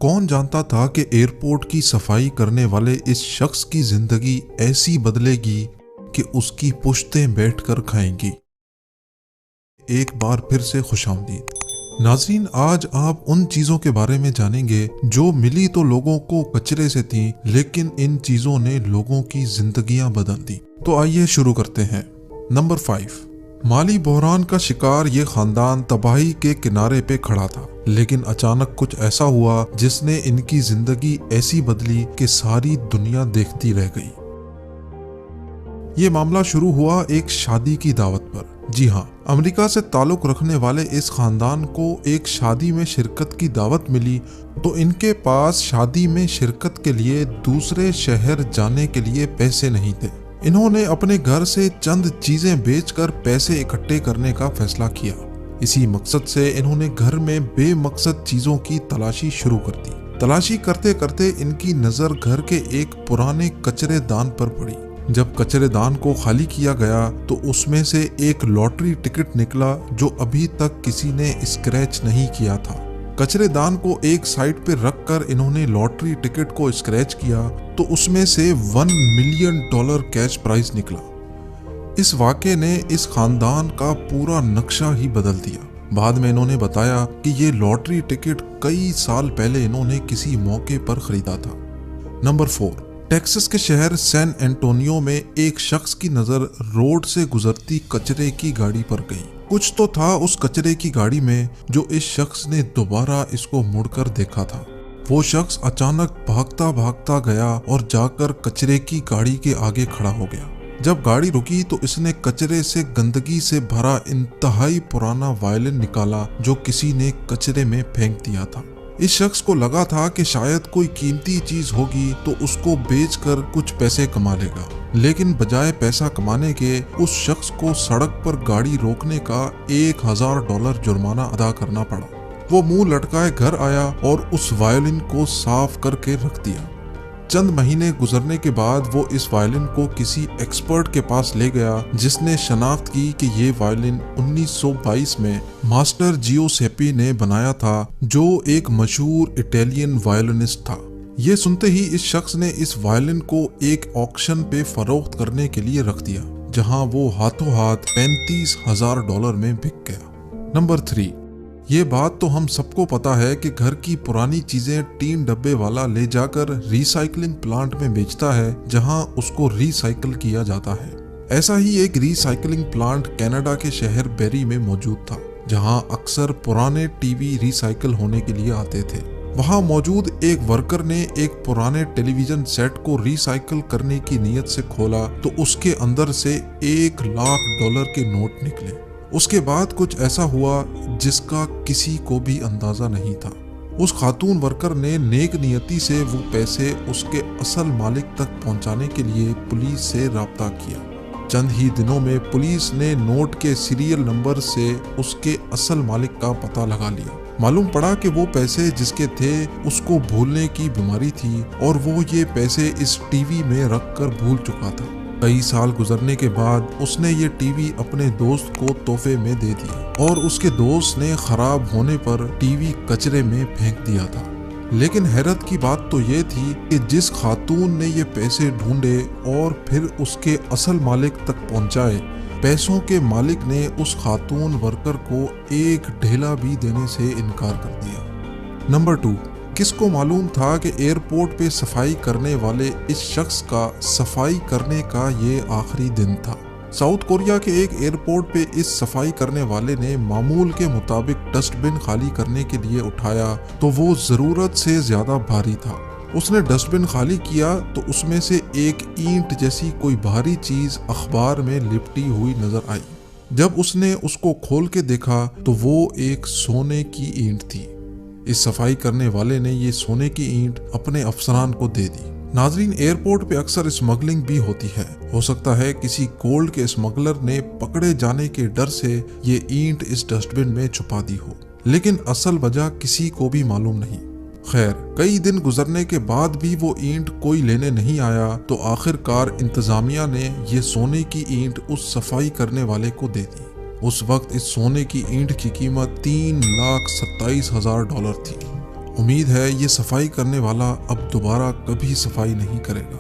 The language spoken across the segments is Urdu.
کون جانتا تھا کہ ایئرپورٹ کی صفائی کرنے والے اس شخص کی زندگی ایسی بدلے گی کہ اس کی پشتیں بیٹھ کر کھائیں گی۔ ایک بار پھر سے خوش آمدید ناظرین، آج آپ ان چیزوں کے بارے میں جانیں گے جو ملی تو لوگوں کو کچرے سے تھیں، لیکن ان چیزوں نے لوگوں کی زندگیاں بدل دی۔ تو آئیے شروع کرتے ہیں۔ نمبر 5، مالی بحران کا شکار یہ خاندان تباہی کے کنارے پہ کھڑا تھا، لیکن اچانک کچھ ایسا ہوا جس نے ان کی زندگی ایسی بدلی کہ ساری دنیا دیکھتی رہ گئی۔ یہ معاملہ شروع ہوا ایک شادی کی دعوت پر۔ جی ہاں، امریکہ سے تعلق رکھنے والے اس خاندان کو ایک شادی میں شرکت کی دعوت ملی تو ان کے پاس شادی میں شرکت کے لیے دوسرے شہر جانے کے لیے پیسے نہیں تھے۔ انہوں نے اپنے گھر سے چند چیزیں بیچ کر پیسے اکٹھے کرنے کا فیصلہ کیا۔ اسی مقصد سے انہوں نے گھر میں بے مقصد چیزوں کی تلاشی شروع کر دی۔ تلاشی کرتے کرتے ان کی نظر گھر کے ایک پرانے کچرے دان پر پڑی۔ جب کچرے دان کو خالی کیا گیا تو اس میں سے ایک لاٹری ٹکٹ نکلا جو ابھی تک کسی نے اسکریچ نہیں کیا تھا۔ کچرے دان کو ایک سائڈ پہ رکھ کر انہوں نے لاٹری ٹکٹ کو اسکریچ کیا تو اس میں سے $1 ملین کیش پرائز نکلا۔ اس واقعے نے اس خاندان کا پورا نقشہ ہی بدل دیا۔ بعد میں انہوں نے بتایا کہ یہ لاٹری ٹکٹ کئی سال پہلے انہوں نے کسی موقع پر خریدا تھا۔ نمبر 4، ٹیکساس کے شہر سین انٹونیو میں ایک شخص کی نظر روڈ سے گزرتی کچرے کی گاڑی پر گئی۔ کچھ تو تھا اس کچرے کی گاڑی میں جو اس شخص نے دوبارہ اس کو مڑ کر دیکھا تھا۔ وہ شخص اچانک بھاگتا بھاگتا گیا اور جا کر کچرے کی گاڑی کے آگے کھڑا ہو گیا۔ جب گاڑی رکی تو اس نے کچرے سے گندگی سے بھرا انتہائی پرانا وائلن نکالا جو کسی نے کچرے میں پھینک دیا تھا۔ اس شخص کو لگا تھا کہ شاید کوئی قیمتی چیز ہوگی تو اس کو بیچ کر کچھ پیسے کما لے گا، لیکن بجائے پیسہ کمانے کے اس شخص کو سڑک پر گاڑی روکنے کا $1000 جرمانہ ادا کرنا پڑا۔ وہ منہ لٹکائے گھر آیا اور اس وائلن کو صاف کر کے رکھ دیا۔ چند مہینے گزرنے کے بعد وہ اس وائلن کو کسی ایکسپرٹ کے پاس لے گیا جس نے شناخت کی کہ یہ وائلن 1922 میں ماسٹر جیوسیپی نے بنایا تھا، جو ایک مشہور اٹیلین وائلنسٹ تھا۔ یہ سنتے ہی اس شخص نے اس وائلن کو ایک آکشن پہ فروخت کرنے کے لیے رکھ دیا، جہاں وہ ہاتھوں ہاتھ $35,000 میں بک گیا۔ نمبر 3، یہ بات تو ہم سب کو پتا ہے کہ گھر کی پرانی چیزیں ٹین ڈبے والا لے جا کر ری سائیکلنگ پلانٹ میں بیچتا ہے جہاں اس کو ری سائیکل کیا جاتا ہے۔ ایسا ہی ایک ری سائیکلنگ پلانٹ کینیڈا کے شہر بیری میں موجود تھا، جہاں اکثر پرانے ٹی وی ری سائیکل ہونے کے لیے آتے تھے۔ وہاں موجود ایک ورکر نے ایک پرانے ٹیلی ویژن سیٹ کو ری سائیکل کرنے کی نیت سے کھولا تو اس کے اندر سے $1,00,000 کے نوٹ نکلے۔ اس کے بعد کچھ ایسا ہوا جس کا کسی کو بھی اندازہ نہیں تھا۔ اس خاتون ورکر نے نیک نیتی سے وہ پیسے اس کے اصل مالک تک پہنچانے کے لیے پولیس سے رابطہ کیا۔ چند ہی دنوں میں پولیس نے نوٹ کے سیریل نمبر سے اس کے اصل مالک کا پتہ لگا لیا۔ معلوم پڑا کہ وہ پیسے جس کے تھے اس کو بھولنے کی بیماری تھی اور وہ یہ پیسے اس ٹی وی میں رکھ کر بھول چکا تھا۔ کئی سال گزرنے کے بعد اس نے یہ ٹی وی اپنے دوست کو تحفے میں دے دیا اور اس کے دوست نے خراب ہونے پر ٹی وی کچرے میں پھینک دیا تھا۔ لیکن حیرت کی بات تو یہ تھی کہ جس خاتون نے یہ پیسے ڈھونڈے اور پھر اس کے اصل مالک تک پہنچائے، پیسوں کے مالک نے اس خاتون ورکر کو ایک ڈھیلا بھی دینے سے انکار کر دیا۔ نمبر 2، کس کو معلوم تھا کہ ایئرپورٹ پہ صفائی کرنے والے اس شخص کا صفائی کرنے کا یہ آخری دن تھا۔ ساؤتھ کوریا کے ایک ایئرپورٹ پہ اس صفائی کرنے والے نے معمول کے مطابق ڈسٹ بن خالی کرنے کے لیے اٹھایا تو وہ ضرورت سے زیادہ بھاری تھا۔ اس نے ڈسٹ بن خالی کیا تو اس میں سے ایک اینٹ جیسی کوئی بھاری چیز اخبار میں لپٹی ہوئی نظر آئی۔ جب اس نے اس کو کھول کے دیکھا تو وہ ایک سونے کی اینٹ تھی۔ اس صفائی کرنے والے نے یہ سونے کی اینٹ اپنے افسران کو دے دی۔ ناظرین، ایئرپورٹ پہ اکثر اسمگلنگ بھی ہوتی ہے۔ ہو سکتا ہے کسی گولڈ کے اسمگلر نے پکڑے جانے کے ڈر سے یہ اینٹ اس ڈسٹ بن میں چھپا دی ہو، لیکن اصل وجہ کسی کو بھی معلوم نہیں۔ خیر، کئی دن گزرنے کے بعد بھی وہ اینٹ کوئی لینے نہیں آیا تو آخر کار انتظامیہ نے یہ سونے کی اینٹ اس صفائی کرنے والے کو دے دی۔ اس وقت اس سونے کی اینٹ کی قیمت $3,27,000 تھی امید ہے یہ صفائی کرنے والا اب دوبارہ کبھی صفائی نہیں کرے گا۔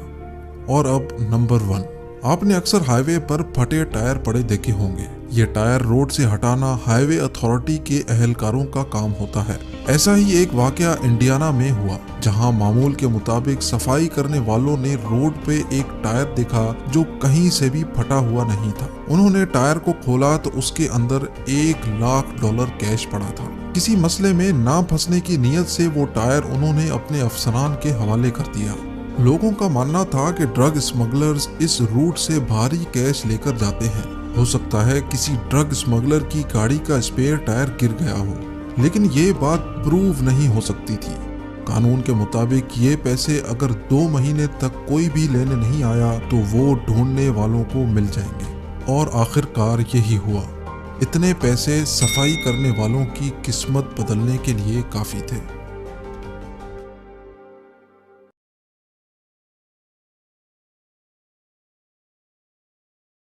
اور اب نمبر 1، آپ نے اکثر ہائی وے پر پھٹے ٹائر پڑے دیکھے ہوں گے۔ یہ ٹائر روڈ سے ہٹانا ہائی وے اتھارٹی کے اہلکاروں کا کام ہوتا ہے۔ ایسا ہی ایک واقعہ انڈیانا میں ہوا، جہاں معمول کے مطابق صفائی کرنے والوں نے روڈ پہ ایک ٹائر دیکھا جو کہیں سے بھی پھٹا ہوا نہیں تھا۔ انہوں نے ٹائر کو کھولا تو اس کے اندر $1,00,000 کیش پڑا تھا۔ کسی مسئلے میں نہ پھنسنے کی نیت سے وہ ٹائر انہوں نے اپنے افسران کے حوالے کر دیا۔ لوگوں کا ماننا تھا کہ ڈرگ اسمگلرز اس روٹ سے بھاری کیش لے کر جاتے ہیں۔ ہو سکتا ہے کسی ڈرگ اسمگلر کی گاڑی کا اسپیئر ٹائر گر گیا ہو، لیکن یہ بات پروو نہیں ہو سکتی تھی۔ قانون کے مطابق یہ پیسے اگر 2 مہینے تک کوئی بھی لینے نہیں آیا تو وہ ڈھونڈنے والوں کو مل جائیں گے۔ اور آخر کار یہی ہوا۔ اتنے پیسے صفائی کرنے والوں کی قسمت بدلنے کے لیے کافی تھے۔